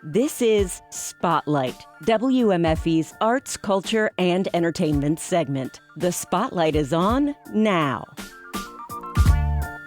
This is Spotlight, WMFE's arts, culture, and entertainment segment. The spotlight is on now.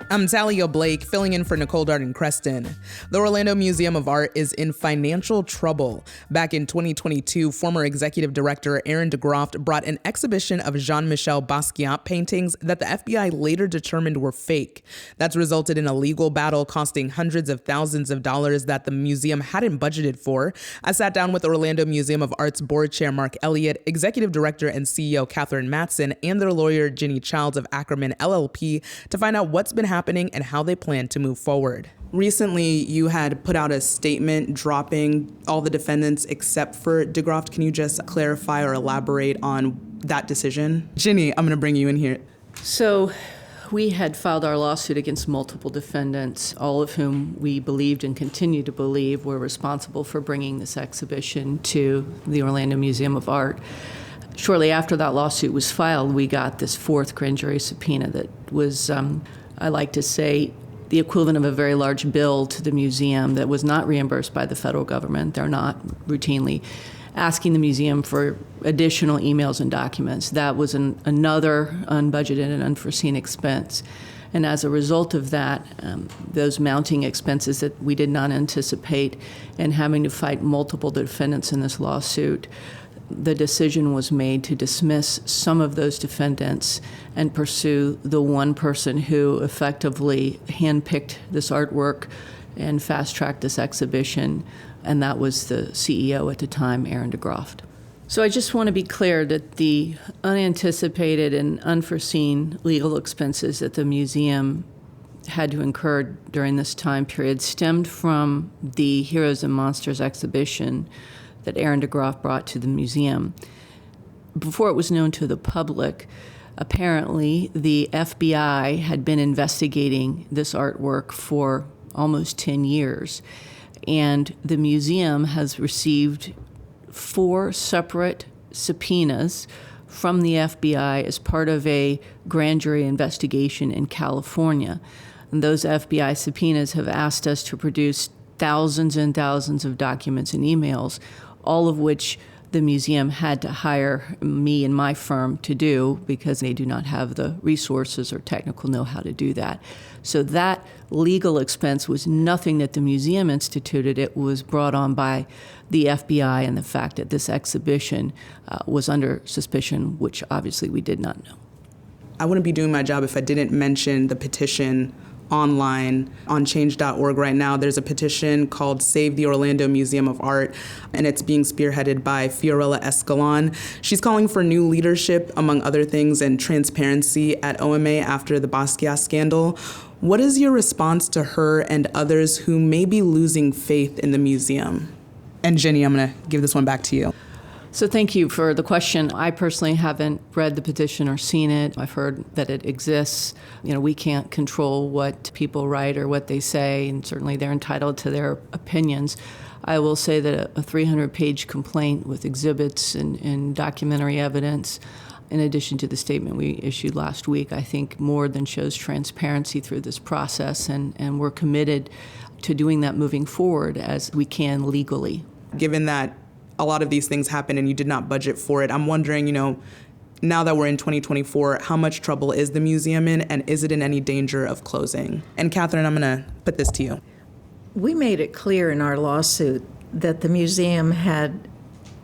I'm Talia Blake, filling in for Nicole Darden-Creston. The Orlando Museum of Art is in financial trouble. Back in 2022, former executive director Aaron DeGroft brought an exhibition of Jean-Michel Basquiat paintings that the FBI later determined were fake. That's resulted in a legal battle costing hundreds of thousands of dollars that the museum hadn't budgeted for. I sat down with Orlando Museum of Art's board chair Mark Elliott, executive director and CEO Catherine Matson, and their lawyer Ginny Childs of Ackerman LLP to find out what's been happening and how they plan to move forward. Recently, you had put out a statement dropping all the defendants except for DeGroft. Can you just clarify or elaborate on that decision? Ginny, I'm going to bring you in here. So we had filed our lawsuit against multiple defendants, all of whom we believed and continue to believe were responsible for bringing this exhibition to the Orlando Museum of Art. Shortly after that lawsuit was filed, we got this fourth grand jury subpoena that was, I like to say, the equivalent of a very large bill to the museum that was not reimbursed by the federal government. They're not routinely asking the museum for additional emails and documents. That was another unbudgeted and unforeseen expense. And as a result of that, those mounting expenses that we did not anticipate and having to fight multiple defendants in this lawsuit, the decision was made to dismiss some of those defendants and pursue the one person who effectively handpicked this artwork and fast-tracked this exhibition, and that was the CEO at the time, Aaron DeGroft. So I just want to be clear that the unanticipated and unforeseen legal expenses that the museum had to incur during this time period stemmed from the Heroes and Monsters exhibition that Aaron DeGroft brought to the museum. Before it was known to the public, apparently the FBI had been investigating this artwork for almost 10 years, and the museum has received 4 separate subpoenas from the FBI as part of a grand jury investigation in California. And those FBI subpoenas have asked us to produce thousands and thousands of documents and emails, all of which the museum had to hire me and my firm to do because they do not have the resources or technical know-how to do that. So that legal expense was nothing that the museum instituted. It was brought on by the FBI and the fact that this exhibition was under suspicion, which obviously we did not know. I wouldn't be doing my job if I didn't mention the petition online on change.org right now. There's a petition called Save the Orlando Museum of Art, and it's being spearheaded by Fiorella Escalon. She's calling for new leadership, among other things, and transparency at OMA after the Basquiat scandal. What is your response to her and others who may be losing faith in the museum? And Ginny, I'm going to give this one back to you. So thank you for the question. I personally haven't read the petition or seen it. I've heard that it exists. We can't control what people write or what they say, and certainly they're entitled to their opinions. I will say that a 300-page complaint with exhibits and documentary evidence, in addition to the statement we issued last week, I think more than shows transparency through this process, and we're committed to doing that moving forward as we can legally. Given that a lot of these things happen and you did not budget for it, I'm wondering, now that we're in 2024, how much trouble is the museum in, and is it in any danger of closing? And Catherine, I'm going to put this to you. We made it clear in our lawsuit that the museum had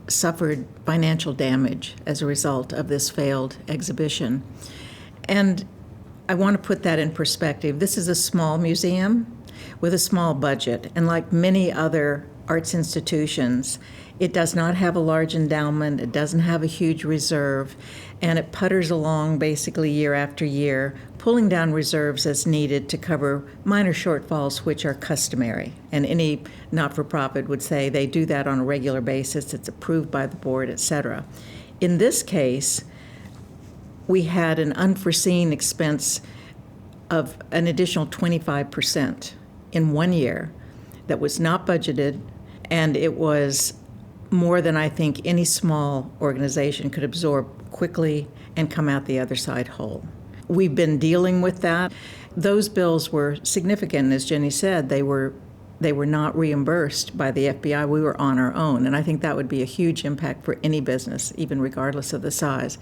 suffered financial damage as a result of this failed exhibition. And I want to put that in perspective. This is a small museum with a small budget, and like many other arts institutions, it does not have a large endowment, it doesn't have a huge reserve, and it putters along basically year after year, pulling down reserves as needed to cover minor shortfalls which are customary. And any not-for-profit would say they do that on a regular basis, it's approved by the board, etc. In this case, we had an unforeseen expense of an additional 25% in 1 year that was not budgeted, and it was more than I think any small organization could absorb quickly and come out the other side whole. We've been dealing with that. Those bills were significant, as Jenny said. They were they were not reimbursed by the FBI. We were on our own, and I think that would be a huge impact for any business, even regardless of the size.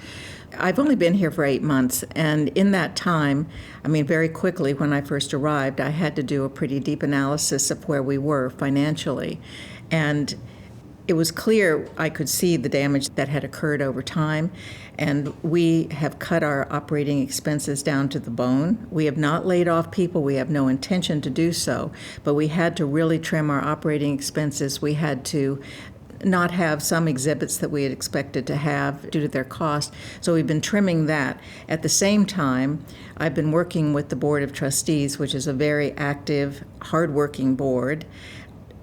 I've only been here for 8 months, and in that time, very quickly when I first arrived, I had to do a pretty deep analysis of where we were financially. And it was clear I could see the damage that had occurred over time, and we have cut our operating expenses down to the bone. We have not laid off people. We have no intention to do so, but we had to really trim our operating expenses. We had to not have some exhibits that we had expected to have due to their cost. So we've been trimming that. At the same time, I've been working with the Board of Trustees, which is a very active, hardworking board,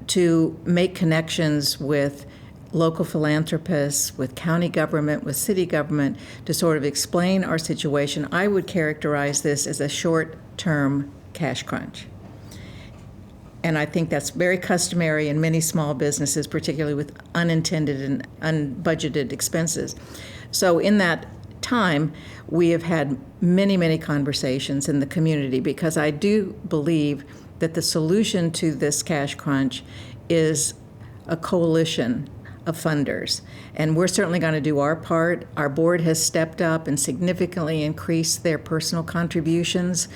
to make connections with local philanthropists, with county government, with city government, to sort of explain our situation. I would characterize this as a short-term cash crunch. And I think that's very customary in many small businesses, particularly with unintended and unbudgeted expenses. So in that time, we have had many, many conversations in the community, because I do believe that the solution to this cash crunch is a coalition of funders. And we're certainly going to do our part. Our board has stepped up and significantly increased their personal contributions.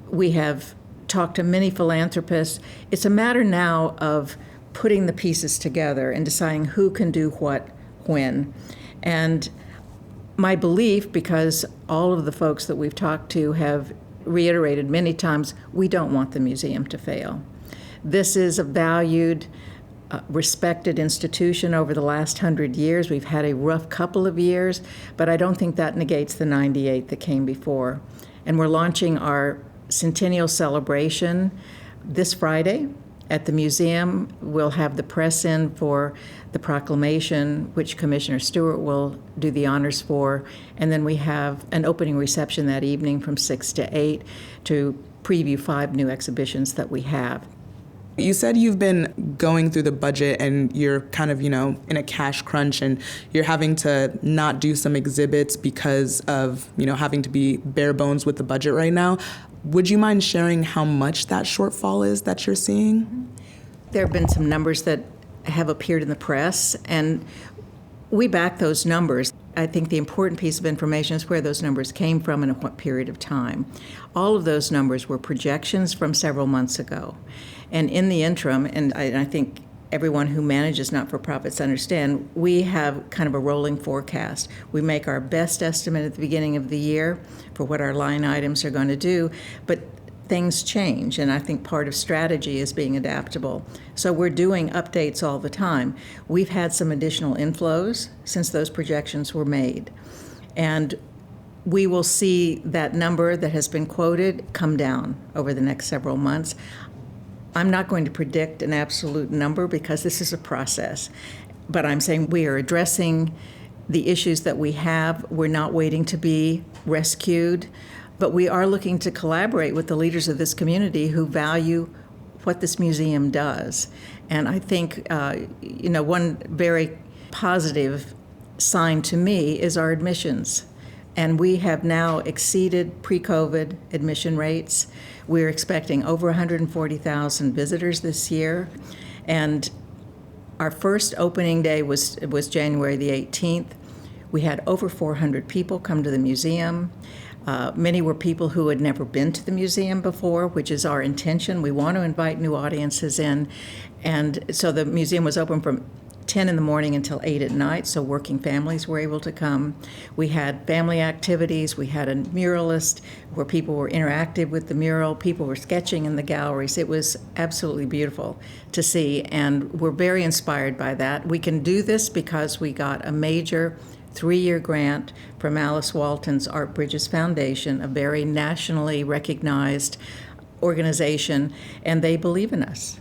We have talked to many philanthropists. It's a matter now of putting the pieces together and deciding who can do what when. And my belief, because all of the folks that we've talked to have reiterated many times, we don't want the museum to fail. This is a valued, respected institution over the last 100 years. We've had a rough couple of years, but I don't think that negates the 98 that came before. And we're launching our centennial celebration this Friday at the museum. We'll have the press in for the proclamation, which Commissioner Stewart will do the honors for, and then we have an opening reception that evening from 6 to 8 to preview 5 new exhibitions that we have. You said you've been going through the budget and you're kind of, in a cash crunch, and you're having to not do some exhibits because of, having to be bare bones with the budget right now. Would you mind sharing how much that shortfall is that you're seeing? There have been some numbers that have appeared in the press, and we back those numbers. I think the important piece of information is where those numbers came from and at what period of time. All of those numbers were projections from several months ago. And in the interim, and I think everyone who manages not-for-profits understand, we have kind of a rolling forecast. We make our best estimate at the beginning of the year for what our line items are going to do, but things change, and I think part of strategy is being adaptable. So we're doing updates all the time. We've had some additional inflows since those projections were made, and we will see that number that has been quoted come down over the next several months. I'm not going to predict an absolute number because this is a process, but I'm saying we are addressing the issues that we have. We're not waiting to be rescued, but we are looking to collaborate with the leaders of this community who value what this museum does. And I think, one very positive sign to me is our admissions. And we have now exceeded pre-COVID admission rates. We're expecting over 140,000 visitors this year. And our first opening day was January the 18th. We had over 400 people come to the museum. Many were people who had never been to the museum before, which is our intention. We want to invite new audiences in. And so the museum was open from 10 in the morning until 8 at night, so working families were able to come. We had family activities. We had a muralist where people were interactive with the mural. People were sketching in the galleries. It was absolutely beautiful to see, and we're very inspired by that. We can do this because we got a major 3-year grant from Alice Walton's Art Bridges Foundation, a very nationally recognized organization, and they believe in us.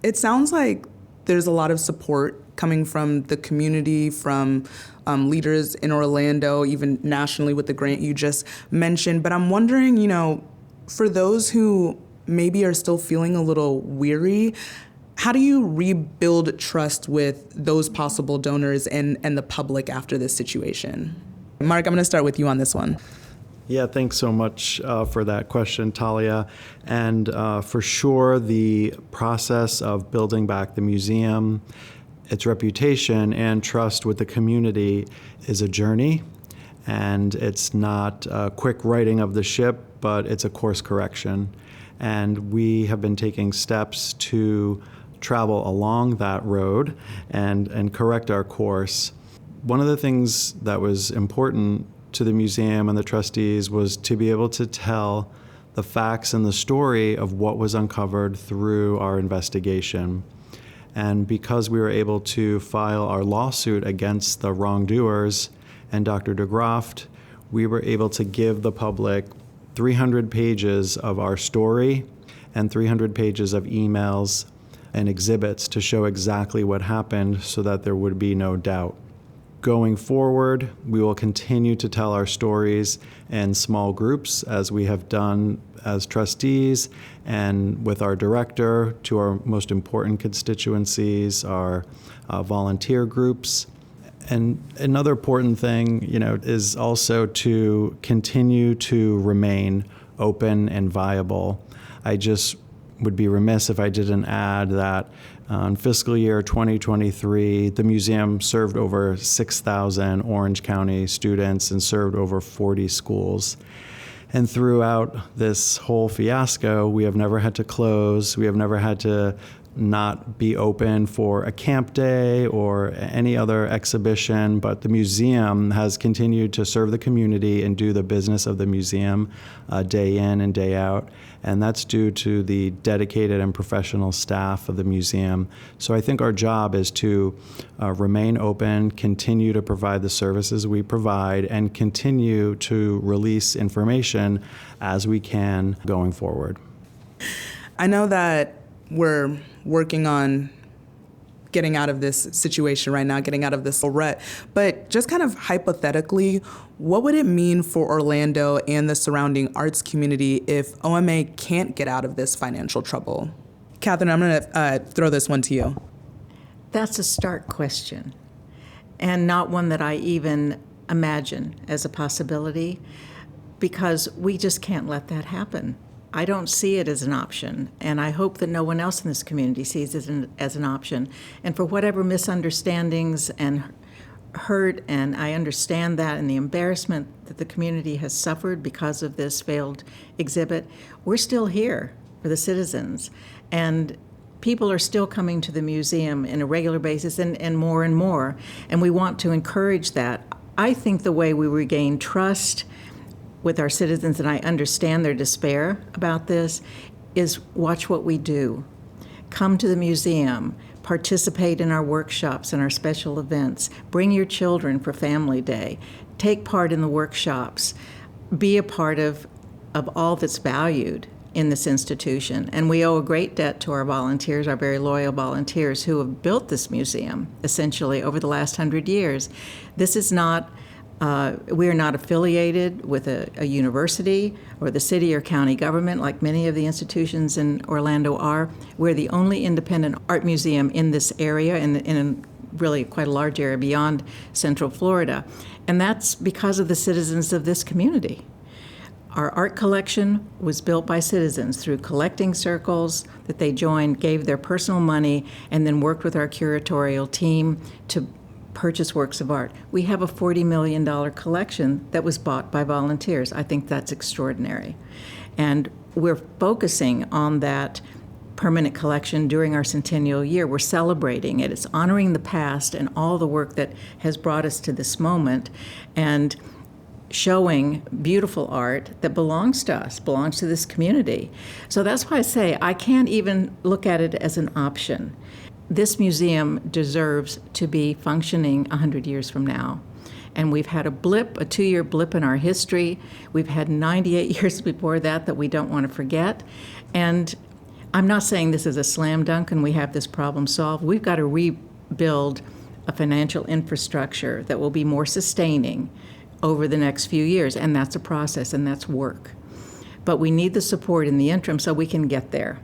It sounds like there's a lot of support coming from the community, from leaders in Orlando, even nationally with the grant you just mentioned. But I'm wondering, for those who maybe are still feeling a little weary, how do you rebuild trust with those possible donors and the public after this situation? Mark, I'm going to start with you on this one. Yeah, thanks so much for that question, Talia. And for sure, the process of building back the museum, its reputation and trust with the community is a journey. And it's not a quick righting of the ship, but it's a course correction. And we have been taking steps to travel along that road and correct our course. One of the things that was important to the museum and the trustees was to be able to tell the facts and the story of what was uncovered through our investigation. And because we were able to file our lawsuit against the wrongdoers and Dr. DeGroft, we were able to give the public 300 pages of our story and 300 pages of emails and exhibits to show exactly what happened so that there would be no doubt. Going forward, we will continue to tell our stories in small groups as we have done as trustees and with our director to our most important constituencies, our volunteer groups. And another important thing, is also to continue to remain open and viable. I just would be remiss if I didn't add that in fiscal year 2023, the museum served over 6,000 Orange County students and served over 40 schools. And throughout this whole fiasco, we have never had to close. We have never had to not be open for a camp day or any other exhibition, but the museum has continued to serve the community and do the business of the museum day in and day out. And that's due to the dedicated and professional staff of the museum. So I think our job is to remain open, continue to provide the services we provide, and continue to release information as we can going forward. I know that we're working on getting out of this situation right now, getting out of this rut. But just kind of hypothetically, what would it mean for Orlando and the surrounding arts community if OMA can't get out of this financial trouble? Catherine, I'm going to throw this one to you. That's a stark question, and not one that I even imagine as a possibility, because we just can't let that happen. I don't see it as an option, and I hope that no one else in this community sees it as an option. And for whatever misunderstandings and hurt, and I understand that, and the embarrassment that the community has suffered because of this failed exhibit, we're still here for the citizens. And people are still coming to the museum on a regular basis and more, and we want to encourage that. I think the way we regain trust with our citizens, and I understand their despair about this, is watch what we do. Come to the museum, participate in our workshops and our special events, bring your children for Family Day, take part in the workshops, be a part of all that's valued in this institution. And we owe a great debt to our volunteers, our very loyal volunteers who have built this museum, essentially, over the last 100 years. This is not we are not affiliated with a university or the city or county government like many of the institutions in Orlando are. We're the only independent art museum in this area and in really quite a large area beyond Central Florida. And that's because of the citizens of this community. Our art collection was built by citizens through collecting circles that they joined, gave their personal money, and then worked with our curatorial team to purchase works of art. We have a $40 million collection that was bought by volunteers. I think that's extraordinary. And we're focusing on that permanent collection during our centennial year. We're celebrating it. It's honoring the past and all the work that has brought us to this moment, and showing beautiful art that belongs to us, belongs to this community. So that's why I say I can't even look at it as an option. This museum deserves to be functioning 100 years from now. And we've had a blip, a 2-year blip in our history. We've had 98 years before that we don't want to forget. And I'm not saying this is a slam dunk and we have this problem solved. We've got to rebuild a financial infrastructure that will be more sustaining over the next few years. And that's a process and that's work. But we need the support in the interim so we can get there.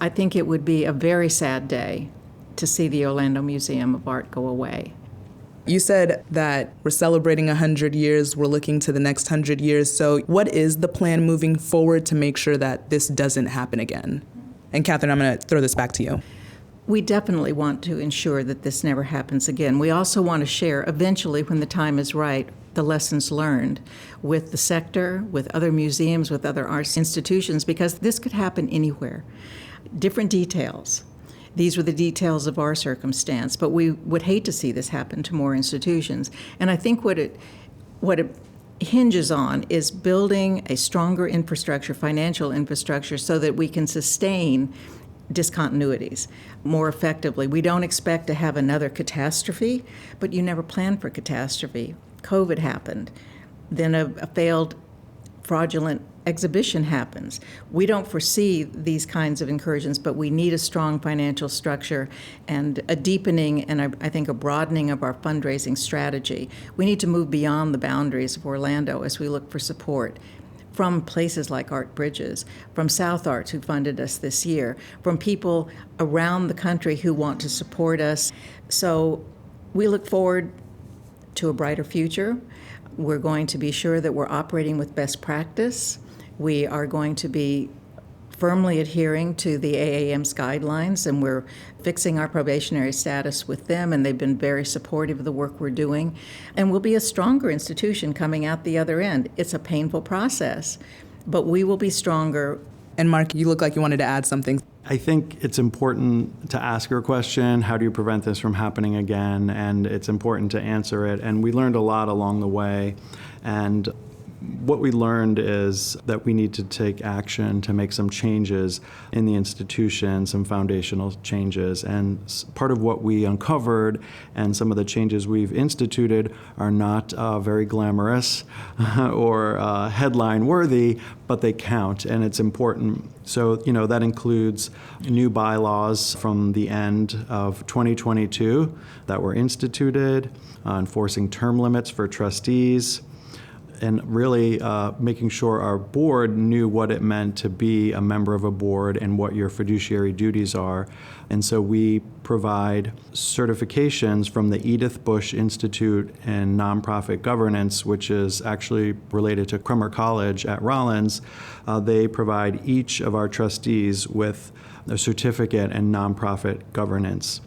I think it would be a very sad day to see the Orlando Museum of Art go away. You said that we're celebrating 100 years, we're looking to the next 100 years. So what is the plan moving forward to make sure that this doesn't happen again? And Catherine, I'm going to throw this back to you. We definitely want to ensure that this never happens again. We also want to share, eventually, when the time is right, the lessons learned with the sector, with other museums, with other arts institutions, because this could happen anywhere. Different details. These were the details of our circumstance, but we would hate to see this happen to more institutions. And I think what it hinges on is building a stronger infrastructure, financial infrastructure, so that we can sustain discontinuities more effectively. We don't expect to have another catastrophe, but you never plan for catastrophe. COVID happened. Then a failed fraudulent exhibition happens. We don't foresee these kinds of incursions, but we need a strong financial structure and a deepening and I think a broadening of our fundraising strategy. We need to move beyond the boundaries of Orlando as we look for support from places like Art Bridges, from South Arts, who funded us this year, from people around the country who want to support us. So we look forward to a brighter future. We're going to be sure that we're operating with best practice. We are going to be firmly adhering to the AAM's guidelines, and we're fixing our probationary status with them, and they've been very supportive of the work we're doing. And we'll be a stronger institution coming out the other end. It's a painful process, but we will be stronger. And Mark, you look like you wanted to add something. I think it's important to ask your question, how do you prevent this from happening again? And it's important to answer it. And we learned a lot along the way. And what we learned is that we need to take action to make some changes in the institution, some foundational changes. And part of what we uncovered and some of the changes we've instituted are not very glamorous or headline worthy, but they count and it's important. So, that includes new bylaws from the end of 2022 that were instituted, enforcing term limits for trustees, and really making sure our board knew what it meant to be a member of a board and what your fiduciary duties are. And so we provide certifications from the Edith Bush Institute in Nonprofit Governance, which is actually related to Crummer College at Rollins. They provide each of our trustees with a certificate in nonprofit governance.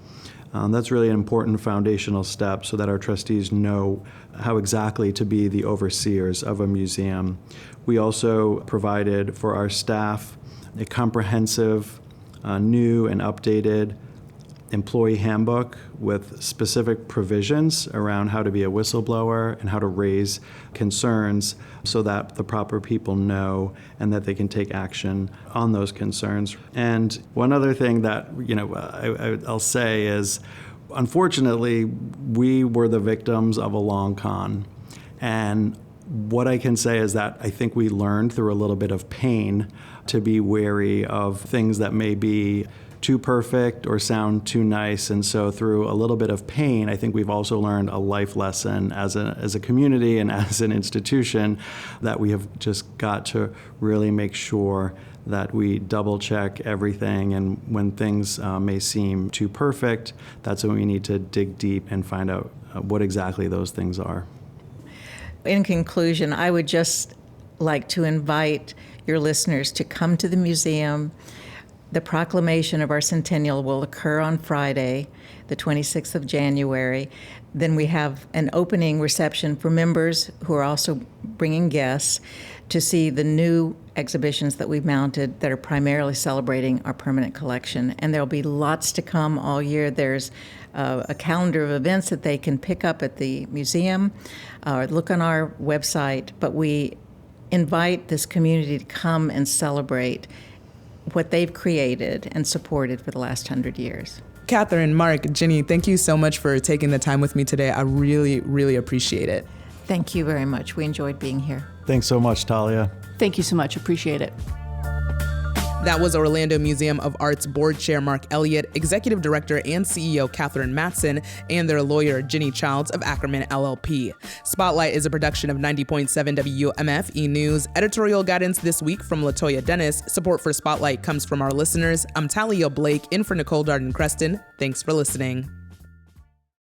That's really an important foundational step so that our trustees know how exactly to be the overseers of a museum. We also provided for our staff a comprehensive, new and updated employee handbook with specific provisions around how to be a whistleblower and how to raise concerns so that the proper people know and that they can take action on those concerns. And one other thing that I'll say is, unfortunately, we were the victims of a long con. And what I can say is that I think we learned through a little bit of pain to be wary of things that may be too perfect or sound too nice. And so through a little bit of pain, I think we've also learned a life lesson as a community and as an institution that we have just got to really make sure that we double check everything. And when things may seem too perfect, that's when we need to dig deep and find out what exactly those things are. In conclusion, I would just like to invite your listeners to come to the museum. The proclamation of our centennial will occur on Friday, the 26th of January. Then we have an opening reception for members who are also bringing guests to see the new exhibitions that we've mounted that are primarily celebrating our permanent collection. And there'll be lots to come all year. There's a calendar of events that they can pick up at the museum or look on our website. But we invite this community to come and celebrate what they've created and supported for the last 100 years. Catherine, Mark, Ginny, thank you so much for taking the time with me today. I really, really appreciate it. Thank you very much. We enjoyed being here. Thanks so much, Talia. Thank you so much. Appreciate it. That was Orlando Museum of Art's board chair Mark Elliott, executive director and CEO Catherine Matson, and their lawyer Ginny Childs of Ackerman LLP. Spotlight is a production of 90.7 WMF E-News. Editorial guidance this week from LaToya Dennis. Support for Spotlight comes from our listeners. I'm Talia Blake, in for Nicole Darden-Creston. Thanks for listening.